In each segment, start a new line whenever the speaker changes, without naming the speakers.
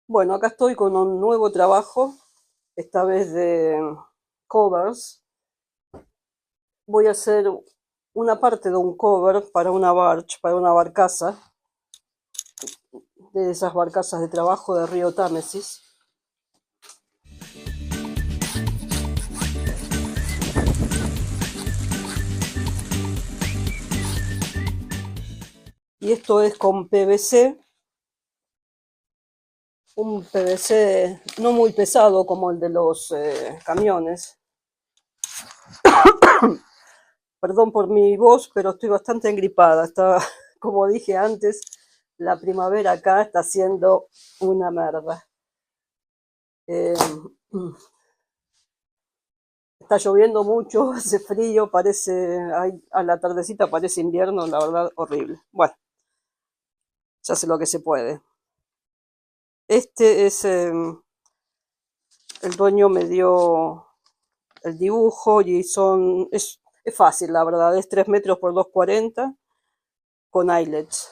Bueno, acá estoy con un nuevo trabajo, esta vez de covers. Voy a hacer una parte de un cover para una barge, para una barcaza, de esas barcazas de trabajo de río Támesis. Y esto es con PVC, un PVC no muy pesado como el de los camiones. Perdón por mi voz, pero estoy bastante engripada. Está, como dije antes, la primavera acá está siendo una merda. Eh, Está lloviendo mucho, hace frío, parece, a la tardecita parece invierno, la verdad, horrible. Bueno, se hace lo que se puede. Este es, el dueño me dio el dibujo y es fácil, la verdad, es 3 metros por 2,40 con eyelets.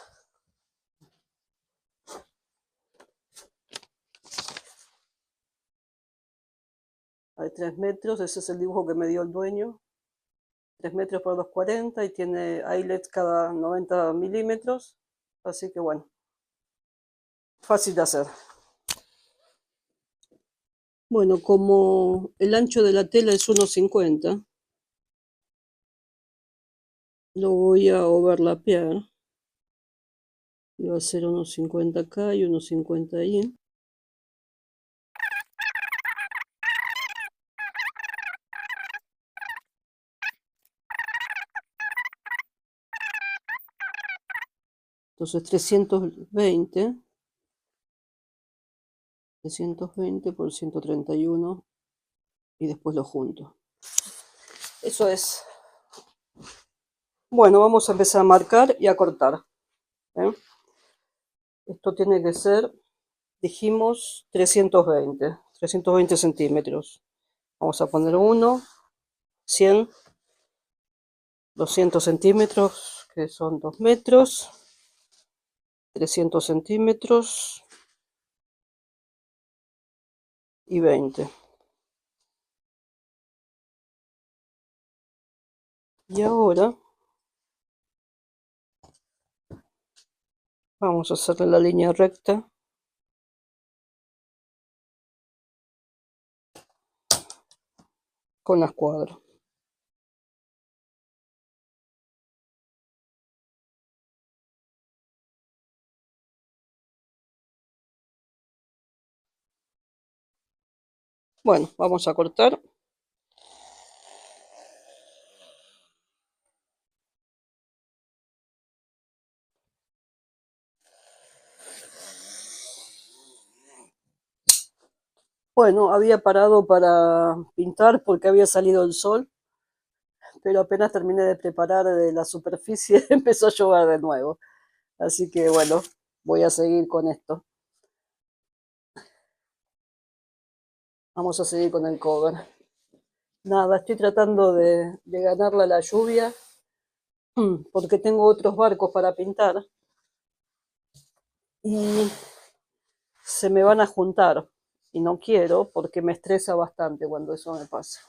Hay 3 metros, ese es el dibujo que me dio el dueño. 3 metros por 2,40 y tiene eyelets cada 90 milímetros. Así que bueno, fácil de hacer. Bueno, como el ancho de la tela es 1,50, lo voy a overlapear. Y va a ser unos 50 acá y unos 50 ahí. Entonces 320 por 131 y después lo junto. Eso es. Bueno, vamos a empezar a marcar y a cortar. ¿Eh? Esto tiene que ser, dijimos, 320 centímetros. Vamos a poner 1, 100, 200 centímetros, que son 2 metros, 300 centímetros y 20. Y ahora vamos a hacerle la línea recta con la escuadra. Bueno, vamos a cortar. Bueno, había parado para pintar porque había salido el sol, pero apenas terminé de preparar la superficie empezó a llover de nuevo. Así que bueno, voy a seguir con esto. Vamos a seguir con el cover. Nada, estoy tratando de ganarle a la lluvia porque tengo otros barcos para pintar y se me van a juntar. Y no quiero porque me estresa bastante cuando eso me pasa.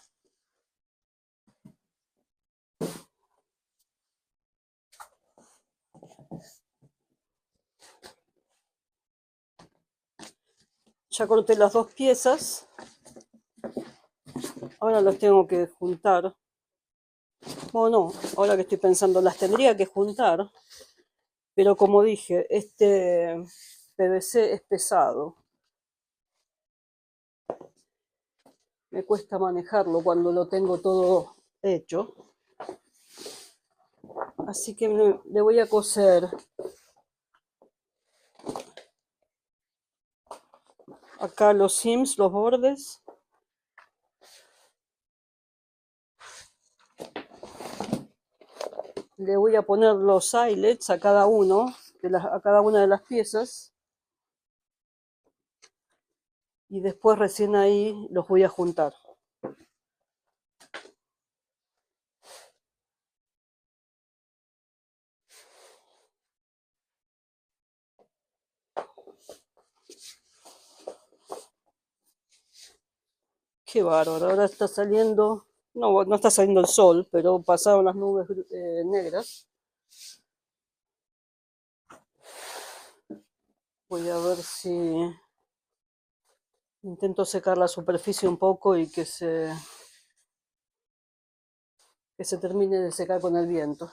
Ya corté las dos piezas, ahora las tengo que juntar. Bueno, no, ahora que estoy pensando, las tendría que juntar, pero como dije, este PVC es pesado. Me cuesta manejarlo cuando lo tengo todo hecho. Así que le voy a coser acá los sims, los bordes. Le voy a poner los eyelets a cada uno, a cada una de las piezas. Y después recién ahí los voy a juntar. Qué bárbaro, ahora está saliendo, no, no está saliendo el sol, pero pasaron las nubes negras. Voy a ver si intento secar la superficie un poco y que se termine de secar con el viento.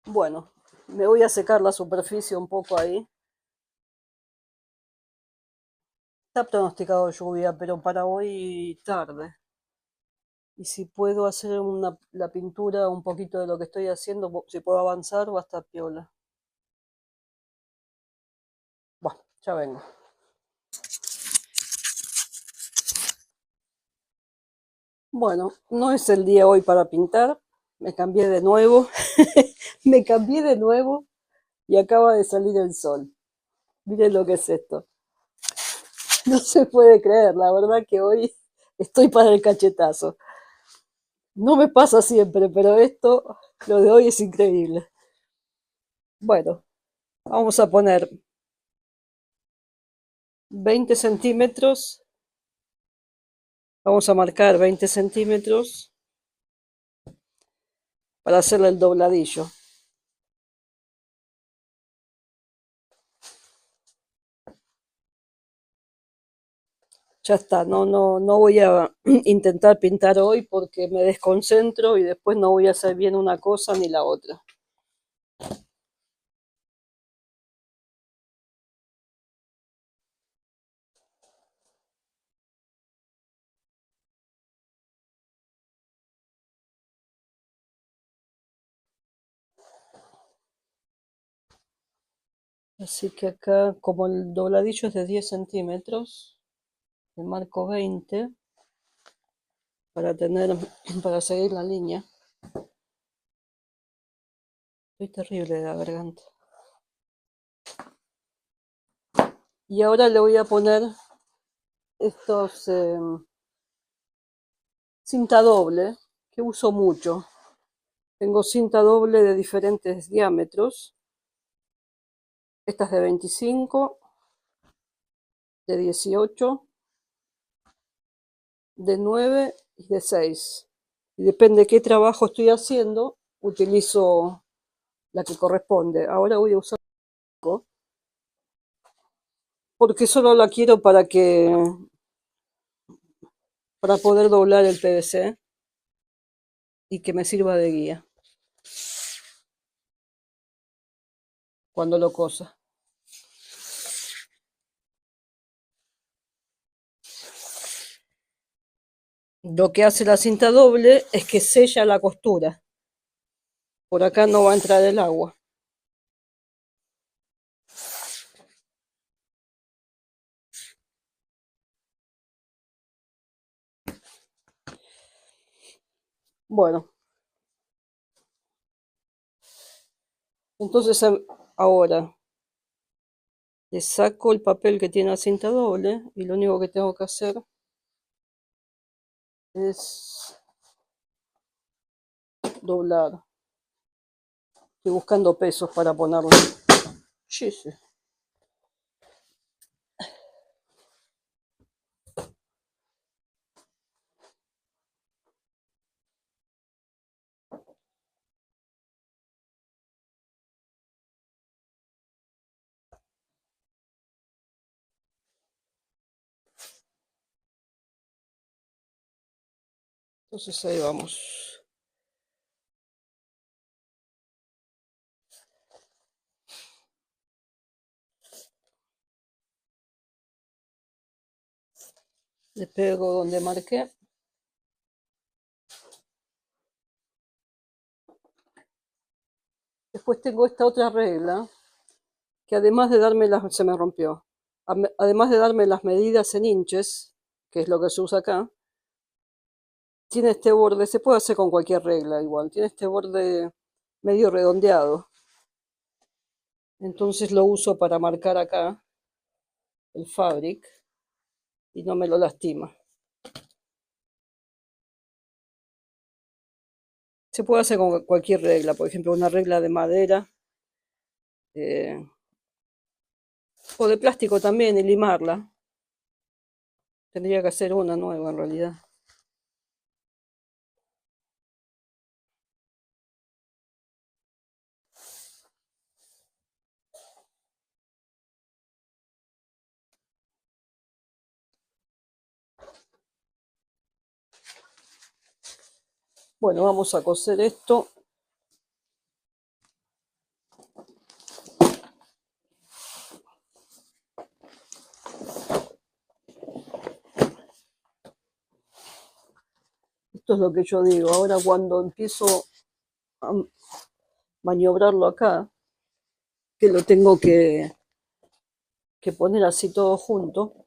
Bueno, me voy a secar la superficie un poco ahí. Está pronosticado lluvia, pero para hoy tarde. Y si puedo hacer la pintura un poquito de lo que estoy haciendo, si puedo avanzar, va a estar piola. Bueno, ya vengo. Bueno, no es el día hoy para pintar. Me cambié de nuevo. Me cambié de nuevo y acaba de salir el sol. Miren lo que es esto. No se puede creer, la verdad que hoy estoy para el cachetazo. No me pasa siempre, pero lo de hoy es increíble. Bueno, vamos a poner 20 centímetros. Vamos a marcar 20 centímetros para hacerle el dobladillo. Ya está, no voy a intentar pintar hoy porque me desconcentro y después no voy a hacer bien una cosa ni la otra. Así que acá, como el dobladillo es de 10 centímetros, le marco 20 para seguir la línea. Estoy terrible de la garganta. Y ahora le voy a poner estos cinta doble que uso mucho. Tengo cinta doble de diferentes diámetros. Esta es de 25, de 18, de 9 y de 6. Y depende de qué trabajo estoy haciendo, utilizo la que corresponde. Ahora voy a usar porque solo la quiero para poder doblar el PVC y que me sirva de guía cuando lo cosa. Lo que hace la cinta doble es que sella la costura. Por acá no va a entrar el agua. Bueno, entonces ahora le saco el papel que tiene la cinta doble y lo único que tengo que hacer es doblar. Estoy buscando pesos para ponerlo. Sí, sí. Entonces ahí vamos. Le pego donde marqué. Después tengo esta otra regla que además de se me rompió. Además de darme las medidas en inches, que es lo que se usa acá, tiene este borde, se puede hacer con cualquier regla igual, tiene este borde medio redondeado. Entonces lo uso para marcar acá el fabric y no me lo lastima. Se puede hacer con cualquier regla, por ejemplo, una regla de madera eh, o de plástico también y limarla. Tendría que hacer una nueva en realidad. Bueno, vamos a coser esto. Esto es lo que yo digo. Ahora cuando empiezo a maniobrarlo acá, que lo tengo que poner así todo junto,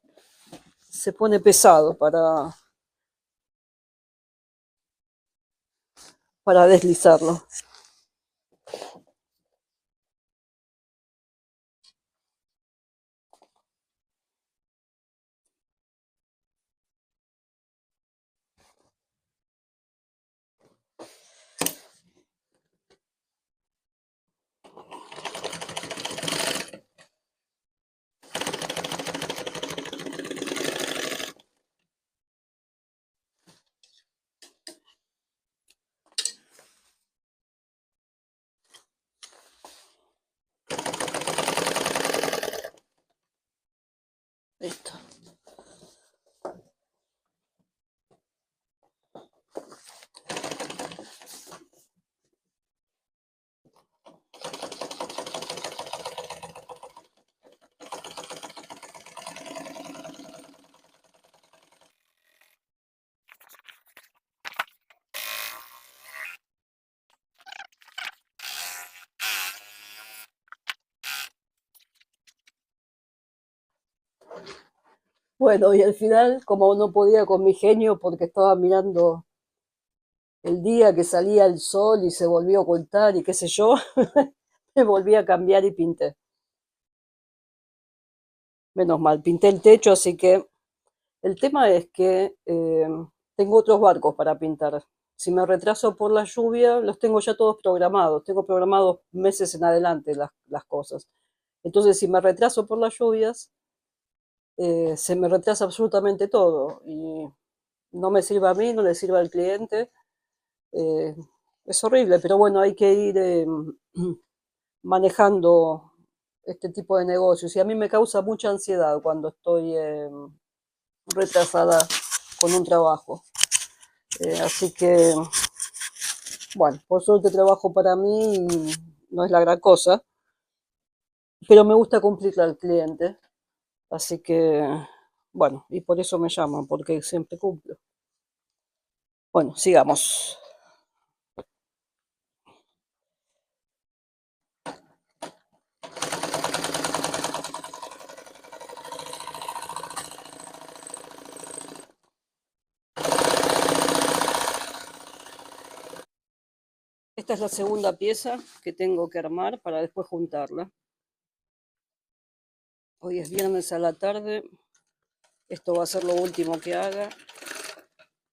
se pone pesado para deslizarlo. Listo. Bueno, y al final, como no podía con mi genio porque estaba mirando el día que salía el sol y se volvió a ocultar y qué sé yo, me volví a cambiar y pinté. Menos mal, pinté el techo, así que el tema es que tengo otros barcos para pintar. Si me retraso por la lluvia, los tengo ya todos programados. Tengo programados meses en adelante las cosas. Entonces, si me retraso por las lluvias, se me retrasa absolutamente todo. Y no me sirve a mí, no le sirve al cliente. Eh, es horrible, pero bueno, hay que ir manejando este tipo de negocios. Y a mí me causa mucha ansiedad cuando estoy retrasada con un trabajo. Así que, bueno, por suerte trabajo para mí y no es la gran cosa, pero me gusta cumplirle al cliente. Así que, bueno, y por eso me llaman, porque siempre cumplo. Bueno, sigamos. Esta es la segunda pieza que tengo que armar para después juntarla. Hoy es viernes a la tarde. Esto va a ser lo último que haga.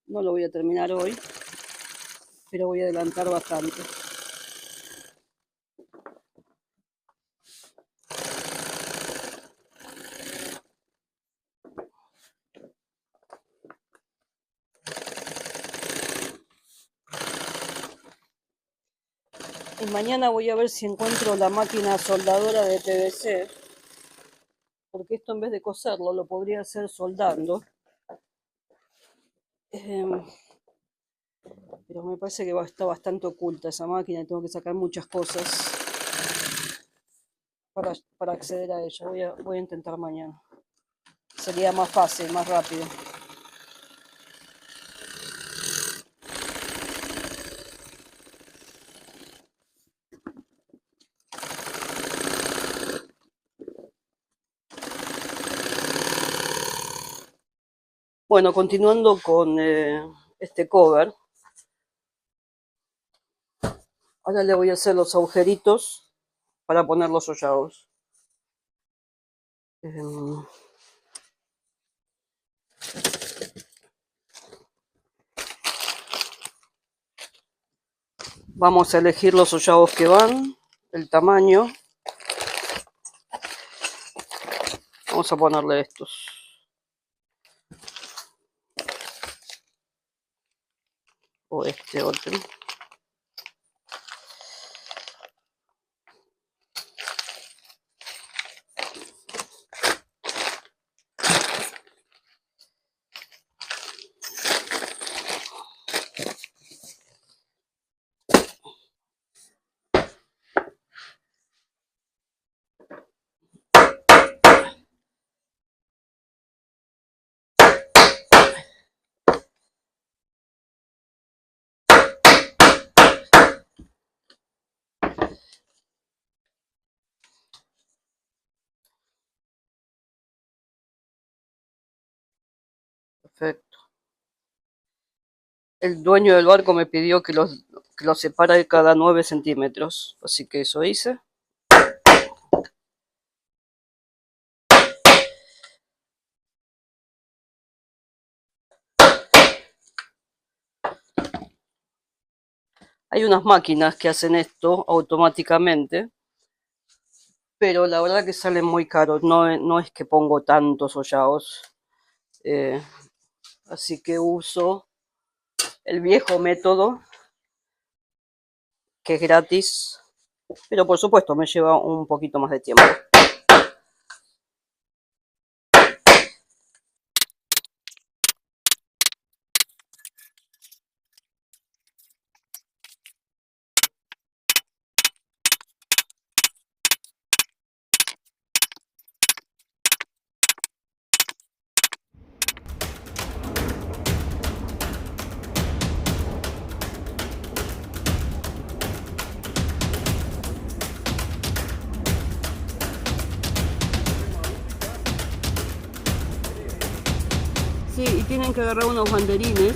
No lo voy a terminar hoy, pero voy a adelantar bastante. Y mañana voy a ver si encuentro la máquina soldadora de PVC, porque esto en vez de coserlo lo podría hacer soldando. Pero me parece que está bastante oculta esa máquina y tengo que sacar muchas cosas para acceder a ella. Voy a intentar mañana. Sería más fácil, más rápido. Bueno, continuando con este cover, ahora le voy a hacer los agujeritos para poner los sollados. Eh, Vamos a elegir los sollados que van, el tamaño. Vamos a ponerle estos. O este otro. Perfecto. El dueño del barco me pidió que los separe cada 9 centímetros, así que eso hice. Hay unas máquinas que hacen esto automáticamente, pero la verdad que salen muy caros, no es que pongo tantos sollados. Así que uso el viejo método, que es gratis, pero por supuesto me lleva un poquito más de tiempo. Sí, y tienen que agarrar unos banderines.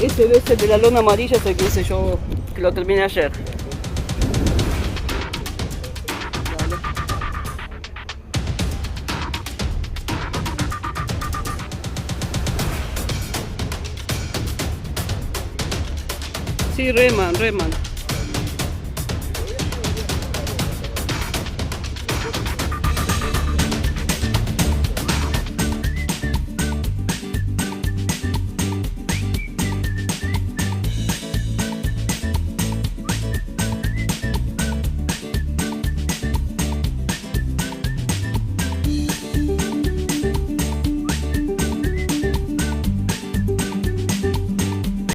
Ese debe ser de la lona amarilla, ese que hice yo, que lo terminé ayer. Dale. Sí, reman.